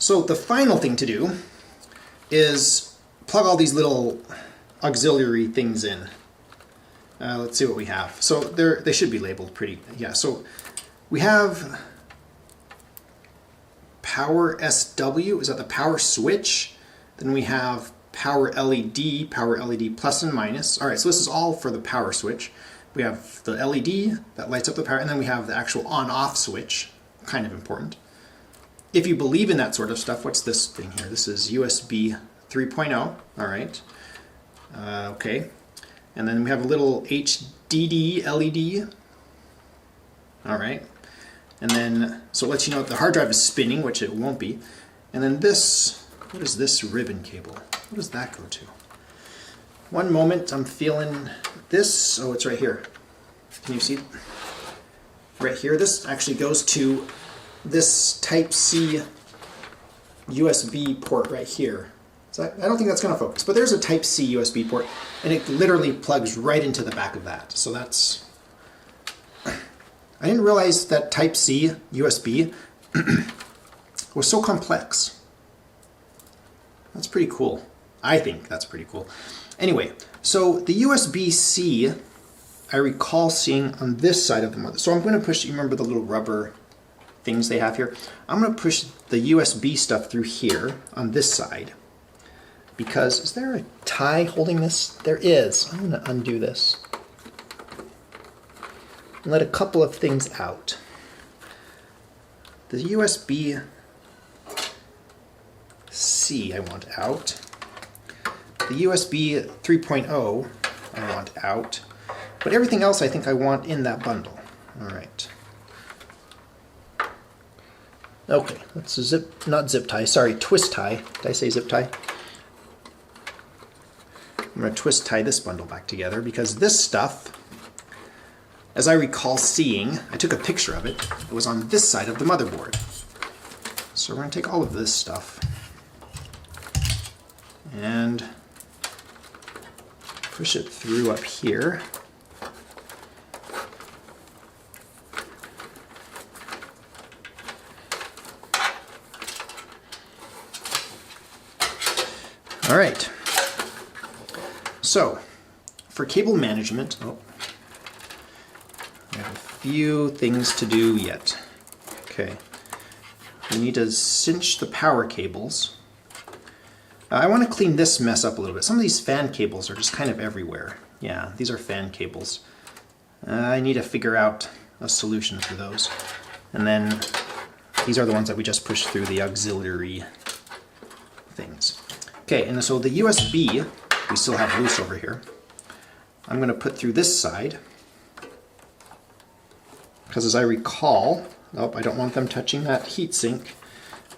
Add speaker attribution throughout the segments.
Speaker 1: So the final thing to do is plug all these little auxiliary things in. Let's see what we have. So they should be labeled pretty, yeah. So we have power SW, is that the power switch? Then we have power LED plus and minus. All right, so this is all for the power switch. We have the LED that lights up the power, and then we have the actual on-off switch, kind of important. If you believe in that sort of stuff, what's this thing here? This is USB 3.0, all right. Okay, and then we have a little HDD LED, all right. And then, so it lets you know that the hard drive is spinning, which it won't be. And then this, what is this ribbon cable? What does that go to? One moment, I'm feeling this. Oh, it's right here. Can you see? Right here, this actually goes to this Type-C USB port right here. So I don't think that's going to focus, but there's a Type-C USB port, and it literally plugs right into the back of that. So that's... I didn't realize that Type-C USB was so complex. That's pretty cool. I think that's pretty cool. Anyway, so the USB-C, I recall seeing on this side of the mother. So I'm going to push, you remember the little rubber things they have here? I'm going to push the USB stuff through here on this side. Because, is there a tie holding this? There is. I'm going to undo this. And let a couple of things out. The USB-C I want out. The USB 3.0 I want out. But everything else I think I want in that bundle. Alright. Okay, let's not zip tie, sorry, twist tie. Did I say zip tie? I'm going to twist tie this bundle back together because this stuff, as I recall seeing, I took a picture of it, it was on this side of the motherboard. So we're going to take all of this stuff and push it through up here. All right. So, for cable management, I have a few things to do yet. Okay, we need to cinch the power cables. I want to clean this mess up a little bit. Some of these fan cables are just kind of everywhere. Yeah, these are fan cables. I need to figure out a solution for those. And then these are the ones that we just pushed through the auxiliary things. Okay, and so the USB we still have loose over here. I'm going to put through this side because, as I recall, oh, I don't want them touching that heatsink.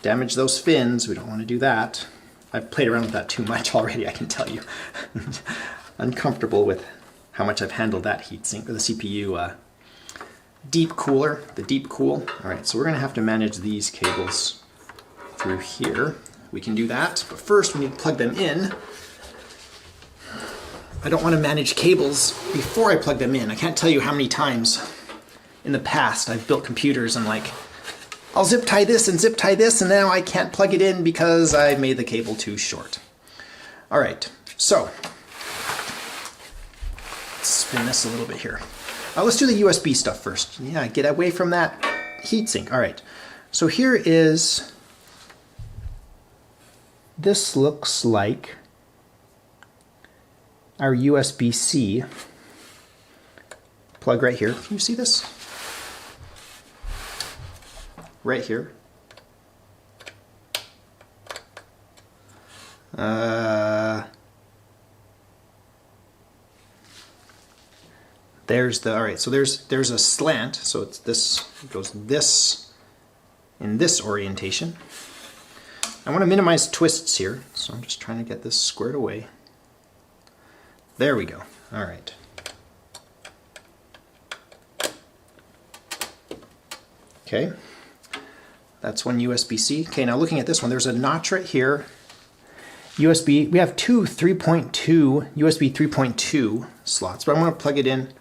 Speaker 1: Damage those fins. We don't want to do that. I've played around with that too much already, I can tell you. Uncomfortable with how much I've handled that heatsink, or the CPU deep cooler, the deep cool. All right, so we're going to have to manage these cables through here. We can do that, but first we need to plug them in. I don't want to manage cables before I plug them in. I can't tell you how many times in the past I've built computers and like, I'll zip tie this and zip tie this, and now I can't plug it in because I made the cable too short. All right, so let's spin this a little bit here. Let's do the USB stuff first. Yeah, get away from that heatsink. All right, so here is, this looks like our USB-C plug right here. Can you see this? Right here. There's the, all right, so there's a slant, so it's this, it goes this in this orientation. I want to minimize twists here, so I'm just trying to get this squared away. There we go. All right. Okay. That's one USB-C. Okay, now looking at this one, there's a notch right here. USB, we have two 3.2, USB 3.2 slots, but I'm going to plug it in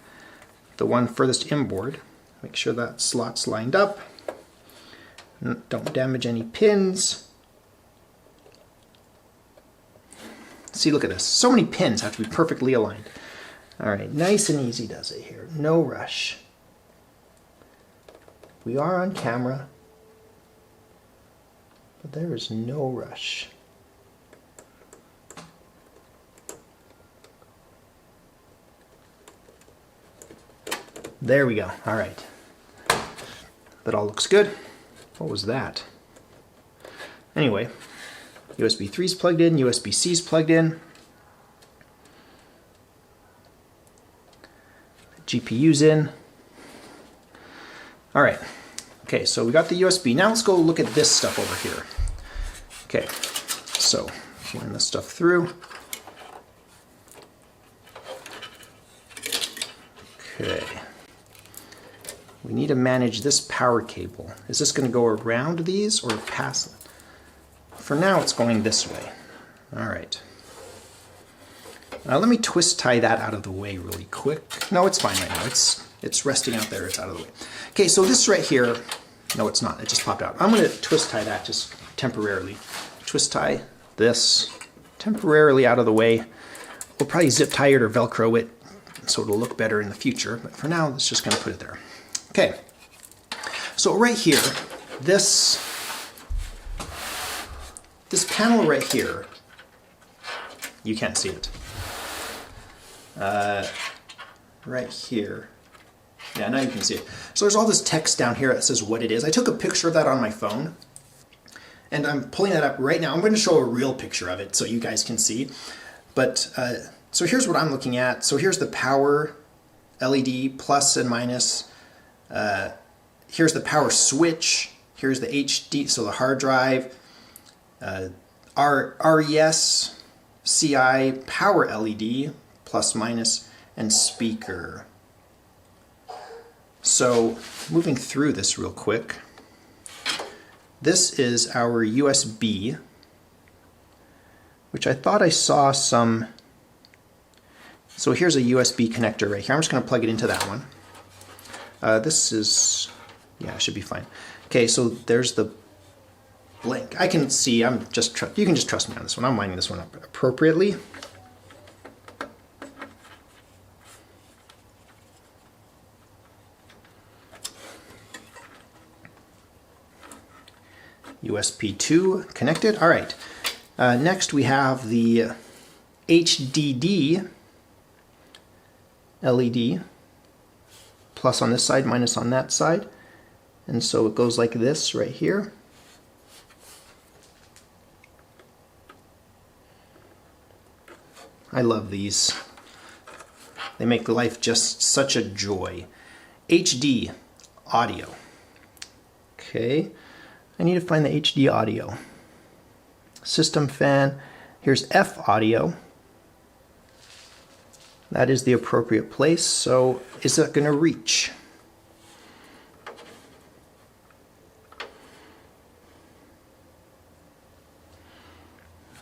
Speaker 1: the one furthest inboard. Make sure that slot's lined up. Don't damage any pins. See, look at this. So many pins have to be perfectly aligned. All right, nice and easy does it here. No rush. We are on camera, but there is no rush. There we go. All right. That all looks good. What was that? Anyway, USB 3 is plugged in, USB-C is plugged in. GPU's in. All right. Okay, so we got the USB. Now let's go look at this stuff over here. Okay, so run this stuff through. Okay. We need to manage this power cable. Is this going to go around these or past them? For now, it's going this way. All right. Now let me twist tie that out of the way really quick. No, it's fine right now. It's resting out there. It's out of the way. Okay, so this right here, no, it's not. It just popped out. I'm going to twist tie that just temporarily. Twist tie this temporarily out of the way. We'll probably zip tie it or Velcro it so it'll look better in the future. But for now, it's just going to put it there. Okay, so right here, this panel right here, you can't see it. Right here. Yeah, now you can see it. So there's all this text down here that says what it is. I took a picture of that on my phone, and I'm pulling that up right now. I'm going to show a real picture of it so you guys can see. But so here's what I'm looking at. So here's the power LED plus and minus. Here's the power switch. Here's the HD, so the hard drive. RES, CI, power LED, plus minus, and speaker. So moving through this real quick, this is our USB, which I thought I saw some. So here's a USB connector right here. I'm just going to plug it into that one. This is, yeah, it should be fine. Okay, so there's the blank. I can see, you can just trust me on this one. I'm lining this one up appropriately. USB 2 connected. All right. Next we have the HDD LED, plus on this side, minus on that side. And so it goes like this right here. I love these. They make life just such a joy. HD audio. Okay, I need to find the HD audio. System fan. Here's F audio. That is the appropriate place. So is it going to reach?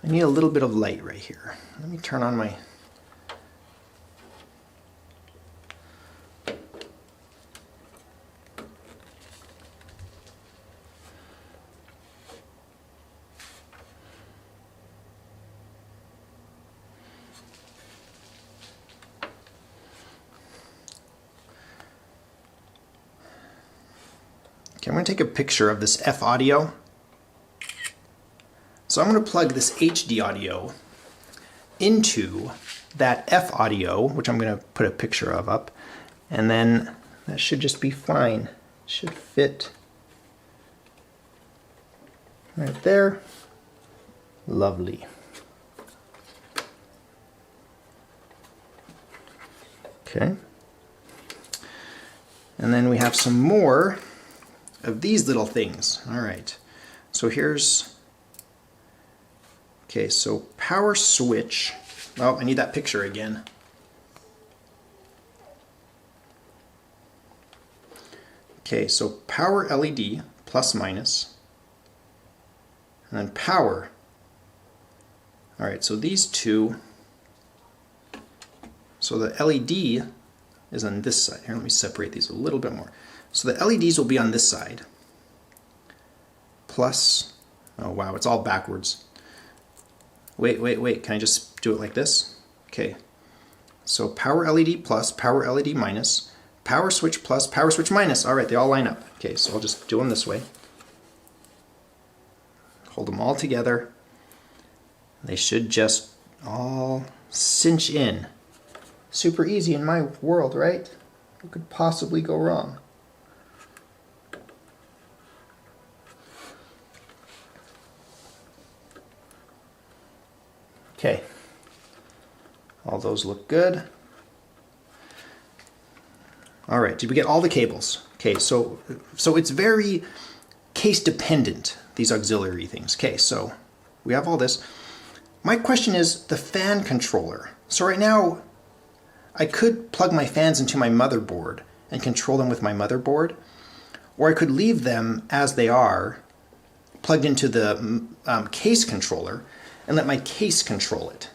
Speaker 1: I need a little bit of light right here. Let me turn on my... Okay, I'm going to take a picture of this F audio. So I'm going to plug this HD audio into that F audio, which I'm going to put a picture of up, and then that should just be fine. It should fit right there. Lovely. Okay. And then we have some more of these little things. All right. So here's... Okay, so power switch. Oh, I need that picture again. Okay, so power LED, plus minus, and then power. All right, so these two. So the LED is on this side. Here, let me separate these a little bit more. So the LEDs will be on this side. Plus, oh wow, it's all backwards. Wait. Can I just do it like this? Okay. So power LED plus, power LED minus, power switch plus, power switch minus. All right, they all line up. Okay, so I'll just do them this way. Hold them all together. They should just all cinch in. Super easy in my world, right? What could possibly go wrong? Okay. All those look good. All right, did we get all the cables? Okay, so it's very case dependent, these auxiliary things. Okay, so we have all this. My question is the fan controller. So right now, I could plug my fans into my motherboard and control them with my motherboard, or I could leave them as they are, plugged into the case controller, and let my case control it.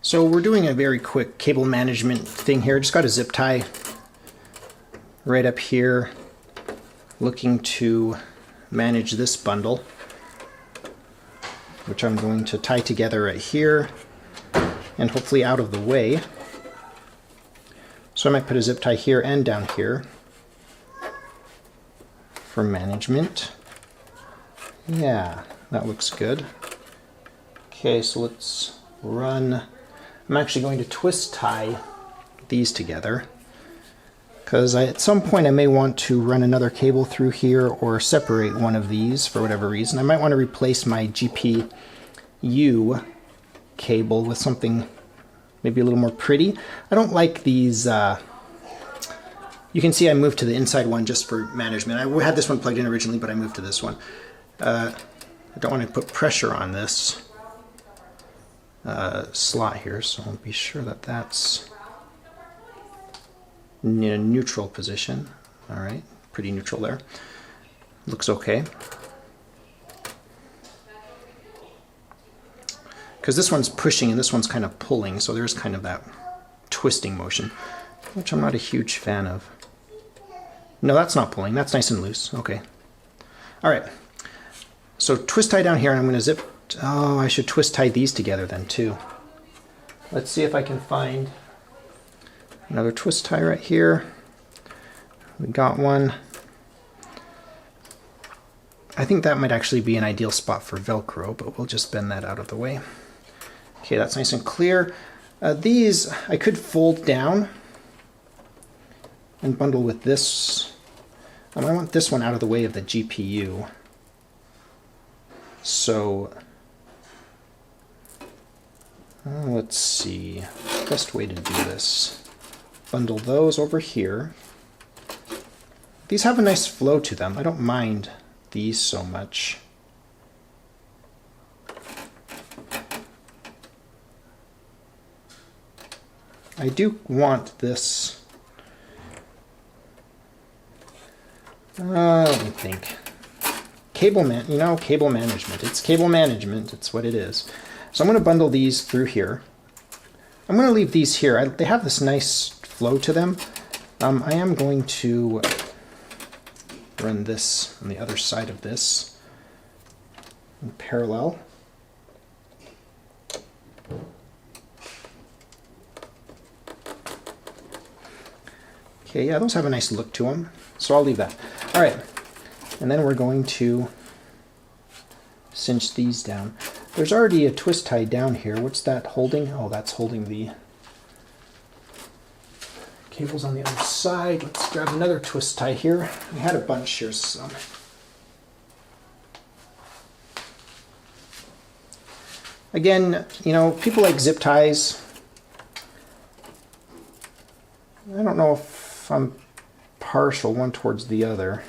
Speaker 1: So we're doing a very quick cable management thing here. Just got a zip tie right up here, looking to manage this bundle, which I'm going to tie together right here and hopefully out of the way. So I might put a zip tie here and down here for management. Yeah, that looks good. Okay, so let's run. I'm actually going to twist tie these together because at some point I may want to run another cable through here or separate one of these for whatever reason. I might want to replace my GPU cable with something maybe a little more pretty. I don't like these. You can see I moved to the inside one just for management. I had this one plugged in originally, but I moved to this one. I don't want to put pressure on this slot here, so I'll be sure that that's in a neutral position. All right, pretty neutral there. Looks okay. Because this one's pushing and this one's kind of pulling, so there's kind of that twisting motion, which I'm not a huge fan of. No, that's not pulling. That's nice and loose. Okay. All right. So twist tie down here, and I'm going to zip. Oh, I should twist tie these together then too. Let's see if I can find another twist tie right here. We got one. I think that might actually be an ideal spot for Velcro, but we'll just bend that out of the way. Okay, that's nice and clear. These I could fold down and bundle with this. I want this one out of the way of the GPU. So let's see, best way to do this. Bundle those over here. These have a nice flow to them. I don't mind these so much. I do want this. Let me think. Cable management. It's cable management. It's what it is. So I'm going to bundle these through here. I'm going to leave these here. They have this nice flow to them. I am going to run this on the other side of this in parallel. Okay, yeah, those have a nice look to them. So I'll leave that. All right, and then we're going to cinch these down. There's already a twist tie down here. What's that holding? Oh, that's holding the cables on the other side. Let's grab another twist tie here. We had a bunch here, some. Again, you know, people like zip ties. I don't know if I'm partial one towards the other.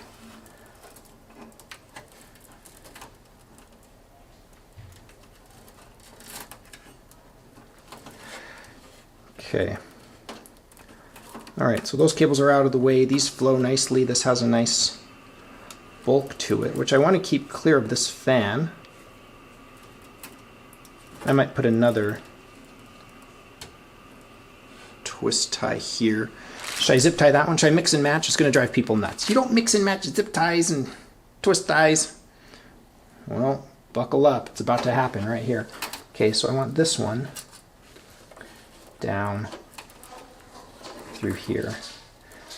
Speaker 1: Okay. All right, so those cables are out of the way. These flow nicely. This has a nice bulk to it, which I want to keep clear of this fan. I might put another twist tie here. Should I zip tie that one? Should I mix and match? It's going to drive people nuts. You don't mix and match zip ties and twist ties. Well, buckle up. It's about to happen right here. Okay, so I want this one down through here.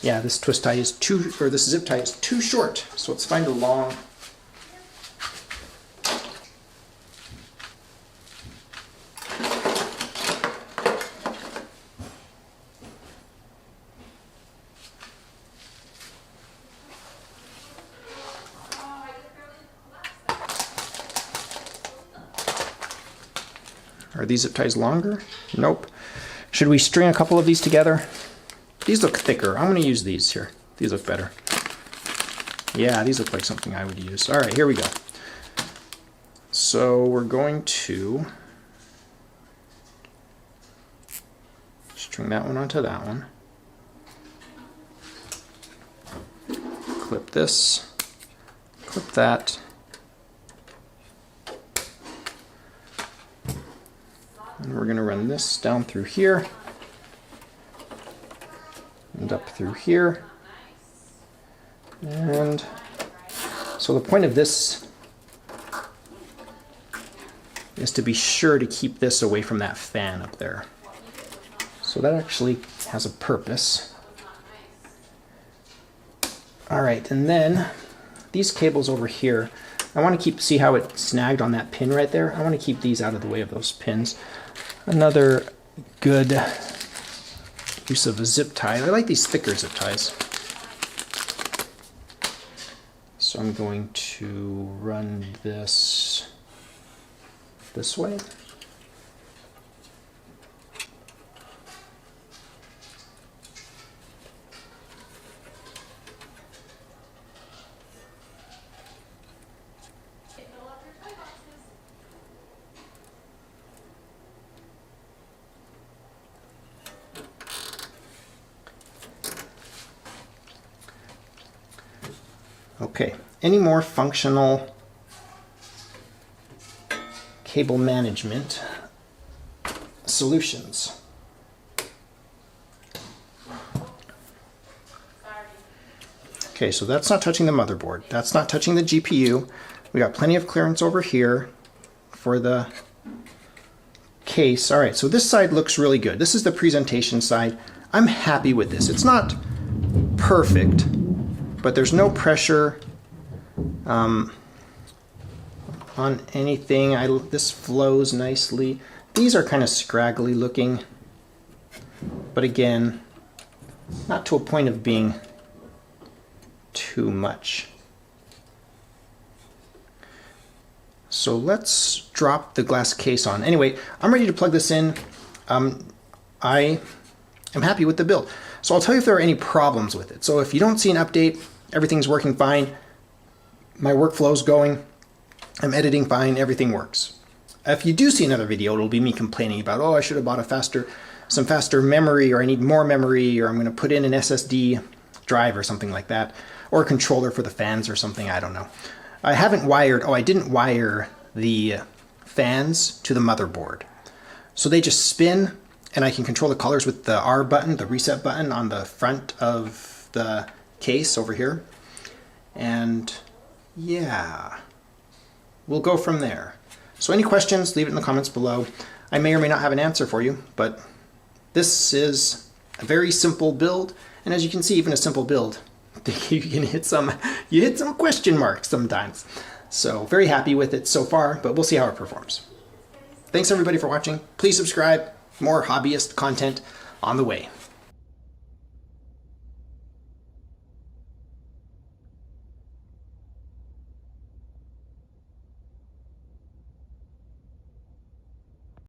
Speaker 1: Yeah, this twist tie is too, or this zip tie is too short. So let's find a long. Are these zip ties longer? Nope. Should we string a couple of these together? These look thicker. I'm going to use these here. These look better. Yeah, these look like something I would use. All right, here we go. So we're going to string that one onto that one. Clip this. Clip that. And we're going to run this down through here and up through here. And so the point of this is to be sure to keep this away from that fan up there. So that actually has a purpose. All right, and then these cables over here, I want to see how it snagged on that pin right there. I want to keep these out of the way of those pins. Another good use of a zip tie. I like these thicker zip ties. So I'm going to run this way. Okay, any more functional cable management solutions? Okay, so that's not touching the motherboard. That's not touching the GPU. We got plenty of clearance over here for the case. All right, so this side looks really good. This is the presentation side. I'm happy with this. It's not perfect, but there's no pressure on anything. This flows nicely. These are kind of scraggly looking, but again, not to a point of being too much. So let's drop the glass case on. Anyway, I'm ready to plug this in. I am happy with the build. So I'll tell you if there are any problems with it. So if you don't see an update, everything's working fine. My workflow's going. I'm editing fine. Everything works. If you do see another video, it'll be me complaining about, oh, I should have bought some faster memory, or I need more memory, or I'm going to put in an SSD drive or something like that, or a controller for the fans or something. I don't know. I didn't wire the fans to the motherboard. So they just spin, and I can control the colors with the R button, the reset button on the front of the case over here. And yeah, we'll go from there. So any questions, leave it in the comments below. I may or may not have an answer for you, but this is a very simple build. And as you can see, even a simple build, you can hit some question marks sometimes. So very happy with it so far, but we'll see how it performs. Thanks everybody for watching. Please subscribe. More hobbyist content on the way.